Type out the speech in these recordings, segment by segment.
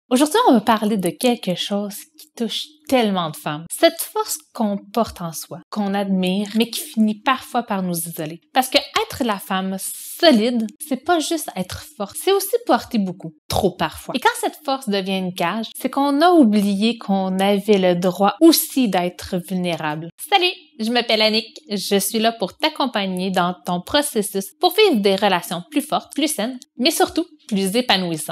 Aujourd'hui, on va parler de quelque chose qui touche tellement de femmes. Cette force qu'on porte en soi, qu'on admire, mais qui finit parfois par nous isoler. Parce que être la femme solide, c'est pas juste être forte, c'est aussi porter beaucoup, trop parfois. Et quand cette force devient une cage, c'est qu'on a oublié qu'on avait le droit aussi d'être vulnérable. Salut, je m'appelle Annick, je suis là pour t'accompagner dans ton processus pour vivre des relations plus fortes, plus saines, mais surtout plus épanouissantes.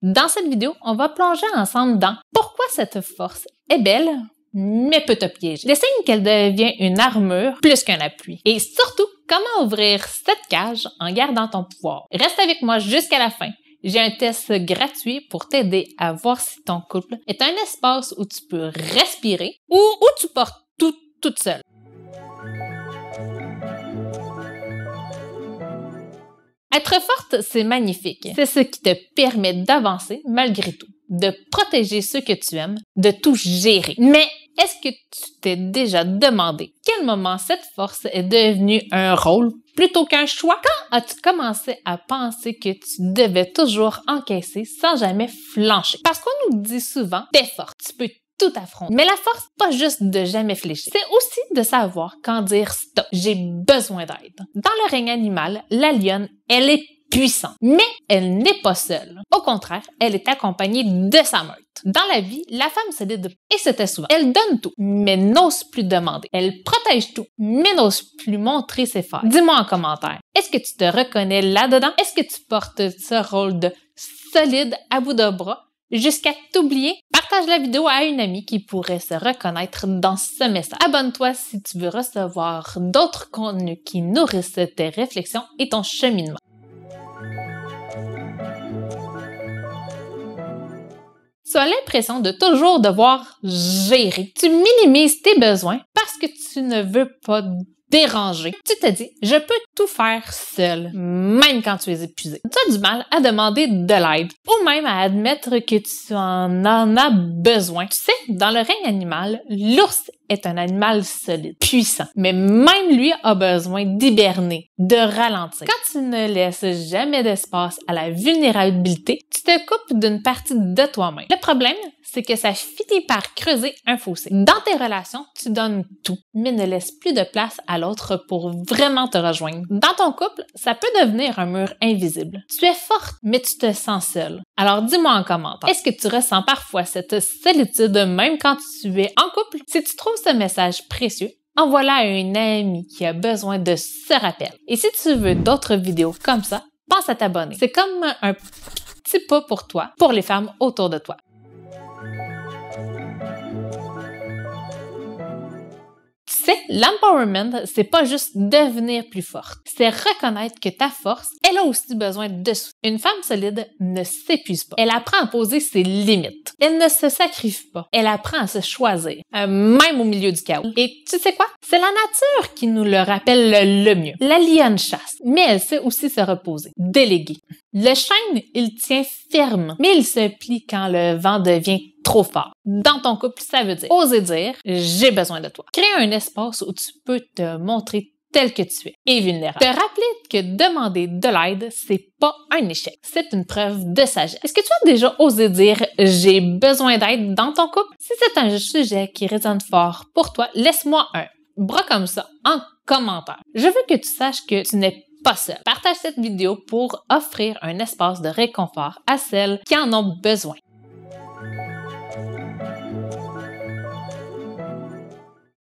Dans cette vidéo, on va plonger ensemble dans pourquoi cette force est belle, mais peut te piéger. Des signes qu'elle devient une armure plus qu'un appui. Et surtout, comment ouvrir cette cage en gardant ton pouvoir. Reste avec moi jusqu'à la fin. J'ai un test gratuit pour t'aider à voir si ton couple est un espace où tu peux respirer ou où tu portes tout toute seule. Être forte, c'est magnifique. C'est ce qui te permet d'avancer malgré tout, de protéger ceux que tu aimes, de tout gérer. Mais est-ce que tu t'es déjà demandé quel moment cette force est devenue un rôle plutôt qu'un choix? Quand as-tu commencé à penser que tu devais toujours encaisser sans jamais flancher? Parce qu'on nous dit souvent, t'es forte, tu peux tout affronter. Mais la force, pas juste de jamais fléchir. C'est aussi de savoir quand dire stop. J'ai besoin d'aide. Dans le règne animal, la lionne, elle est puissante. Mais elle n'est pas seule. Au contraire, elle est accompagnée de sa meute. Dans la vie, la femme solide, et c'était souvent, elle donne tout, mais n'ose plus demander. Elle protège tout, mais n'ose plus montrer ses failles. Dis-moi en commentaire, est-ce que tu te reconnais là-dedans? Est-ce que tu portes ce rôle de solide à bout de bras? Jusqu'à t'oublier, partage la vidéo à une amie qui pourrait se reconnaître dans ce message. Abonne-toi si tu veux recevoir d'autres contenus qui nourrissent tes réflexions et ton cheminement. Tu as l'impression de toujours devoir gérer. Tu minimises tes besoins parce que tu ne veux pas déranger. Tu te dis, je peux tout faire seul, même quand tu es épuisé. Tu as du mal à demander de l'aide ou même à admettre que tu en as besoin. Tu sais, dans le règne animal, l'ours est un animal solide, puissant, mais même lui a besoin d'hiberner, de ralentir. Quand tu ne laisses jamais d'espace à la vulnérabilité, tu te coupes d'une partie de toi-même. Le problème, c'est que ça finit par creuser un fossé. Dans tes relations, tu donnes tout, mais ne laisses plus de place à l'autre pour vraiment te rejoindre. Dans ton couple, ça peut devenir un mur invisible. Tu es forte, mais tu te sens seule. Alors dis-moi en commentaire, est-ce que tu ressens parfois cette solitude même quand tu es en couple? Si tu trouves ce message précieux, envoie-le à une amie qui a besoin de ce rappel. Et si tu veux d'autres vidéos comme ça, pense à t'abonner. C'est comme un petit pas pour toi, pour les femmes autour de toi. Tu sais, l'empowerment, c'est pas juste devenir plus forte. C'est reconnaître que ta force, elle a aussi besoin de soutien. Une femme solide ne s'épuise pas. Elle apprend à poser ses limites. Elle ne se sacrifie pas. Elle apprend à se choisir, même au milieu du chaos. Et tu sais quoi? C'est la nature qui nous le rappelle le mieux. La lionne chasse, mais elle sait aussi se reposer, déléguer. Le chêne, il tient ferme, mais il se plie quand le vent devient trop fort. Dans ton couple, ça veut dire oser dire « j'ai besoin de toi ». Créer un espace où tu peux te montrer tel que tu es et vulnérable. Te rappeler que demander de l'aide, c'est pas un échec, c'est une preuve de sagesse. Est-ce que tu as déjà osé dire « j'ai besoin d'aide » dans ton couple? Si c'est un sujet qui résonne fort pour toi, laisse-moi un bras comme ça en commentaire. Je veux que tu saches que tu n'es pas seul. Partage cette vidéo pour offrir un espace de réconfort à celles qui en ont besoin.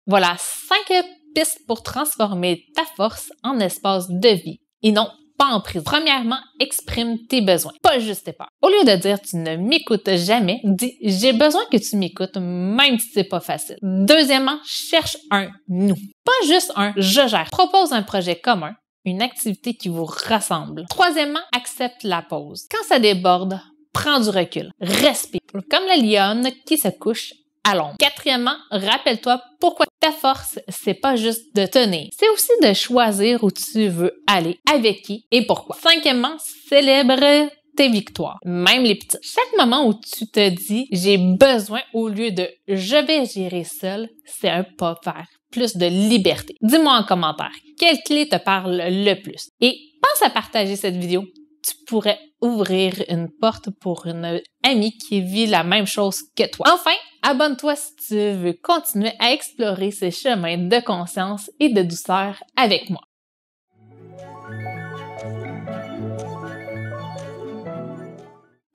Voilà 5 pistes pour transformer ta force en espace de vie et non pas en prison. Premièrement, exprime tes besoins, pas juste tes peurs. Au lieu de dire tu ne m'écoutes jamais, dis j'ai besoin que tu m'écoutes même si c'est pas facile. Deuxièmement, cherche un nous, pas juste un je gère. Propose un projet commun, une activité qui vous rassemble. Troisièmement, accepte la pause. Quand ça déborde, prends du recul, respire, comme la lionne qui se couche à l'ombre. Quatrièmement, rappelle-toi pourquoi ta force, c'est pas juste de tenir. C'est aussi de choisir où tu veux aller, avec qui et pourquoi. Cinquièmement, célèbre tes victoires, même les petites. Chaque moment où tu te dis « j'ai besoin » au lieu de « je vais gérer seul », c'est un pas vers plus de liberté? Dis-moi en commentaire, quelle clé te parle le plus? Et pense à partager cette vidéo. Tu pourrais ouvrir une porte pour une amie qui vit la même chose que toi. Enfin, abonne-toi si tu veux continuer à explorer ces chemins de conscience et de douceur avec moi.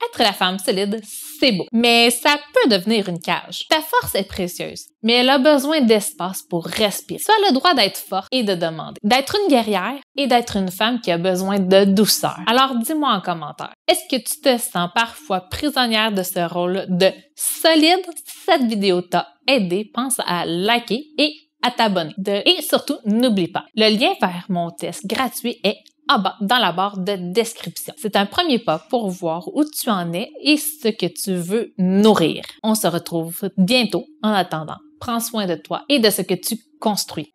Être la femme solide, c'est beau, mais ça peut devenir une cage. Ta force est précieuse, mais elle a besoin d'espace pour respirer. Tu as le droit d'être forte et de demander, d'être une guerrière et d'être une femme qui a besoin de douceur. Alors dis-moi en commentaire, est-ce que tu te sens parfois prisonnière de ce rôle de solide? Si cette vidéo t'a aidé, pense à liker et à t'abonner. Et surtout, n'oublie pas, le lien vers mon test gratuit est en bas dans la barre de description. C'est un premier pas pour voir où tu en es et ce que tu veux nourrir. On se retrouve bientôt. En attendant, prends soin de toi et de ce que tu construis.